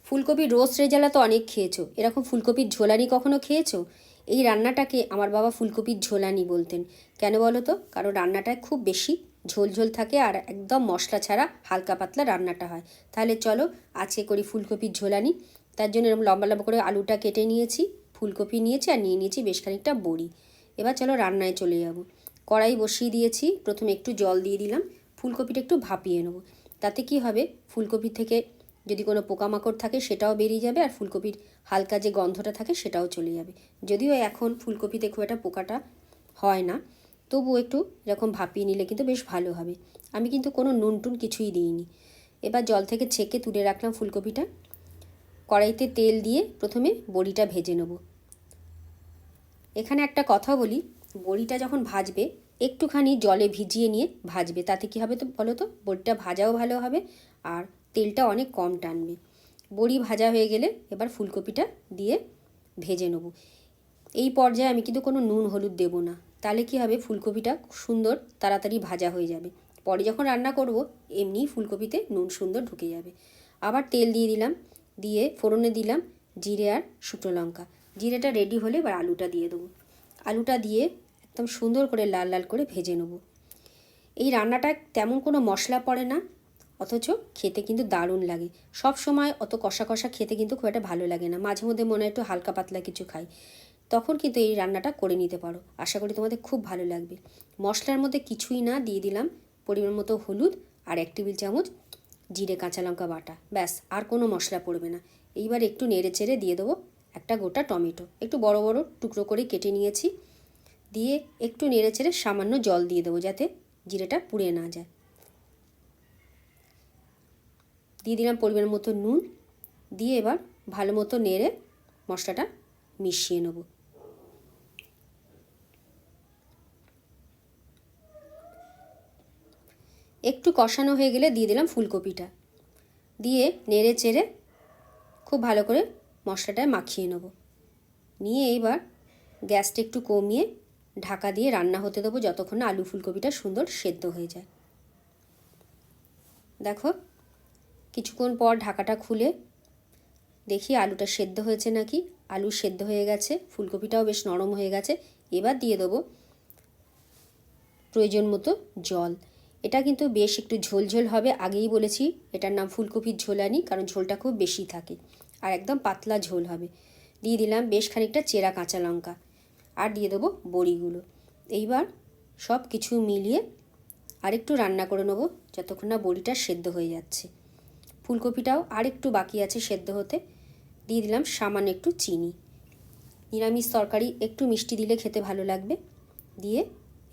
ফুলকপির রোস্ট রেজালা তো অনেক খেয়েছো, এরকম ফুলকপির ঝোলানি কখনো খেয়েছো? এই রান্নাটাকে আমার বাবা ফুলকপির ঝোলানি বলতেন। কেন বলো তো? কারণ রান্নাটায় খুব বেশি ঝোল ঝোল থাকে আর একদম মশলা ছাড়া হালকা পাতলা রান্নাটা হয়। তাহলে চলো আজকে করি ফুলকপির ঝোলানি। তার জন্য এরকম লম্বা লম্বা করে আলুটা কেটে নিয়েছি, ফুলকপি নিয়েছি আর নিয়ে নিয়েছি বেশ খানিকটা বড়ি। এবার চলো রান্নায় চলে যাব। কড়াই বসিয়ে দিয়েছি, প্রথমে একটু জল দিয়ে দিলাম, ফুলকপিটা একটু ভাপিয়ে নেবো। তাতে কি হবে, ফুলকপি থেকে যদি কোনো পোকামাকড় থাকে সেটাও বেরিয়ে যাবে আর ফুলকপির হালকা যে গন্ধটা থাকে সেটাও চলে যাবে। যদিও এখন ফুলকপিতে খুব একটা পোকাটা হয় না, তবুও একটু এরকম ভাপিয়ে নিলে কিন্তু বেশ ভালো হবে। আমি কিন্তু কোনো নুন টুন কিছুই দিইনি। এবার জল থেকে ছেঁকে তুলে রাখলাম ফুলকপিটা। কড়াইতে তেল দিয়ে প্রথমে বড়িটা ভেজে নেব। এখানে একটা কথা বলি, বড়িটা যখন ভাজবে একটুখানি জলে ভিজিয়ে নিয়ে ভাজবে। তাতে কী হবে তো বলো তো, বড়িটা ভাজাও ভালো হবে আর তেলটা অনেক কম টানবে। বড়ি ভাজা হয়ে গেলে এবার ফুলকপিটা দিয়ে ভেজে নেব। এই পর্যায়ে আমি কিন্তু কোনো নুন হলুদ দেবো না, তাহলে কী হবে, ফুলকপিটা সুন্দর তাড়াতাড়ি ভাজা হয়ে যাবে। পরে যখন রান্না করব এমনি ফুলকপিতে নুন সুন্দর ঢুকে যাবে। আবার তেল দিয়ে দিলাম, দিয়ে ফোড়নে দিলাম জিরে আর শুকনো লঙ্কা। জিরেটা রেডি হলে এবার আলুটা দিয়ে দেবো। আলুটা দিয়ে একদম সুন্দর করে লাল লাল করে ভেজে নেব। এই রান্নাটা তেমন কোনো মশলা পড়ে না, অথচ খেতে কিন্তু দারুণ লাগে। সব সময় অত কষা কষা খেতে কিন্তু খুব একটা ভালো লাগে না, মাঝে মধ্যে মনে হয় একটু হালকা পাতলা কিছু খাই, তখন কিন্তু এই রান্নাটা করে নিতে পারো। আশা করি তোমাদের খুব ভালো লাগবে। মশলার মধ্যে কিছুই না, দিয়ে দিলাম পরিমাণ মতো হলুদ আর 1 টেবিল চামচ জিরে কাঁচা লঙ্কা বাটা, ব্যাস, আর কোনো মশলা পড়বে না। এইবার একটু নেড়ে চেড়ে দিয়ে দেবো একটা গোটা টমেটো, একটু বড় বড় টুকরো করে কেটে নিয়েছি। দিয়ে একটু নেড়ে চেড়ে সামান্য জল দিয়ে দেবো যাতে জিরেটা পুড়ে না যায়। দিয়ে দিলাম পরিমাণ মতো নুন, দিয়ে এবার ভালো মতো নেড়ে মশলাটা মিশিয়ে নেব। একটু কষানো হয়ে গেলে দিয়ে দিলাম ফুলকপিটা, দিয়ে নেড়ে চেড়ে খুব ভালো করে মশলাটায় মাখিয়ে নেব। নিয়ে এইবার গ্যাসটা একটু কমিয়ে ঢাকা দিয়ে রান্না হতে দেবো যতক্ষণ না আলু ফুলকপিটা সুন্দর সেদ্ধ হয়ে যায়। দেখো কিছুক্ষণ পর ঢাকাটা খুলে দেখি আলুটা সেদ্ধ হয়েছে নাকি। আলু সেদ্ধ হয়ে গেছে, ফুলকপিটাও বেশ নরম হয়ে গেছে। এবার দিয়ে দেবো প্রয়োজন মতো জল। এটা কিন্তু বেশ একটু ঝোলঝোল হবে, আগেই বলেছি এটার নাম ফুলকপির ঝোলানি, কারণ ঝোলটা খুব বেশি থাকে আর একদম পাতলা ঝোল হবে। দিয়ে দিলাম বেশ খানিকটা চেরা কাঁচা লঙ্কা আর দিয়ে দেবো বড়িগুলো। এইবার সব কিছু মিলিয়ে আরেকটু রান্না করে নেবো যতক্ষণ না বড়িটা সেদ্ধ হয়ে যাচ্ছে। ফুলকপিটাও আরেকটু বাকি আছে সেদ্ধ হতে। দিয়ে দিলাম সামান্য একটু চিনি, নিরামিষ তরকারি একটু মিষ্টি দিলে খেতে ভালো লাগবে। দিয়ে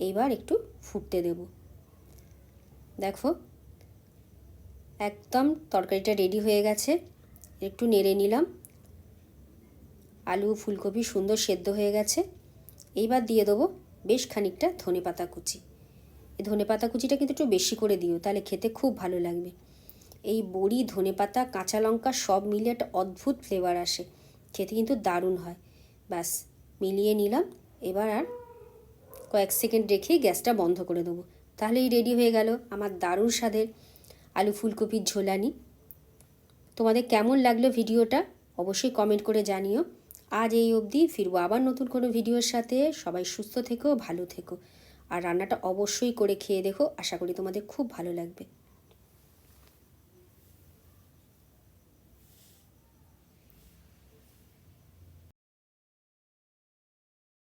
এইবার একটু ফুটতে দেব। দেখো একদম তরকারিটা রেডি হয়ে গেছে। একটু নেড়ে নিলাম, আলু ফুলকপি সুন্দর সেদ্ধ হয়ে গেছে। এইবার দিয়ে দেবো বেশ খানিকটা ধনেপাতা কুচি। এই ধনেপাতা কুচিটা কিন্তু একটু বেশি করে দিও, তাহলে খেতে খুব ভালো লাগবে। এই বড়ি ধনেপাতা কাঁচা লঙ্কা সব মিলিয়ে একটা অদ্ভুত ফ্লেভার আসে, খেতে কিন্তু দারুণ হয়। ব্যাস মিলিয়ে নিলাম। এবার আর কয়েক সেকেন্ড রেখে গ্যাসটা বন্ধ করে দেবো। তাহলেই রেডি হয়ে গেল আমার দারুণ স্বাদের আলু ফুলকপির ঝোলানি। তোমাদের কেমন লাগলো ভিডিওটা অবশ্যই কমেন্ট করে জানিও। আজ এই অবধি, ফিরবো আবার নতুন কোনো ভিডিওর সাথে। সবাই সুস্থ থেকো, ভালো থেকো আর রান্নাটা অবশ্যই করে খেয়ে দেখো, আশা করি তোমাদের খুব ভালো লাগবে।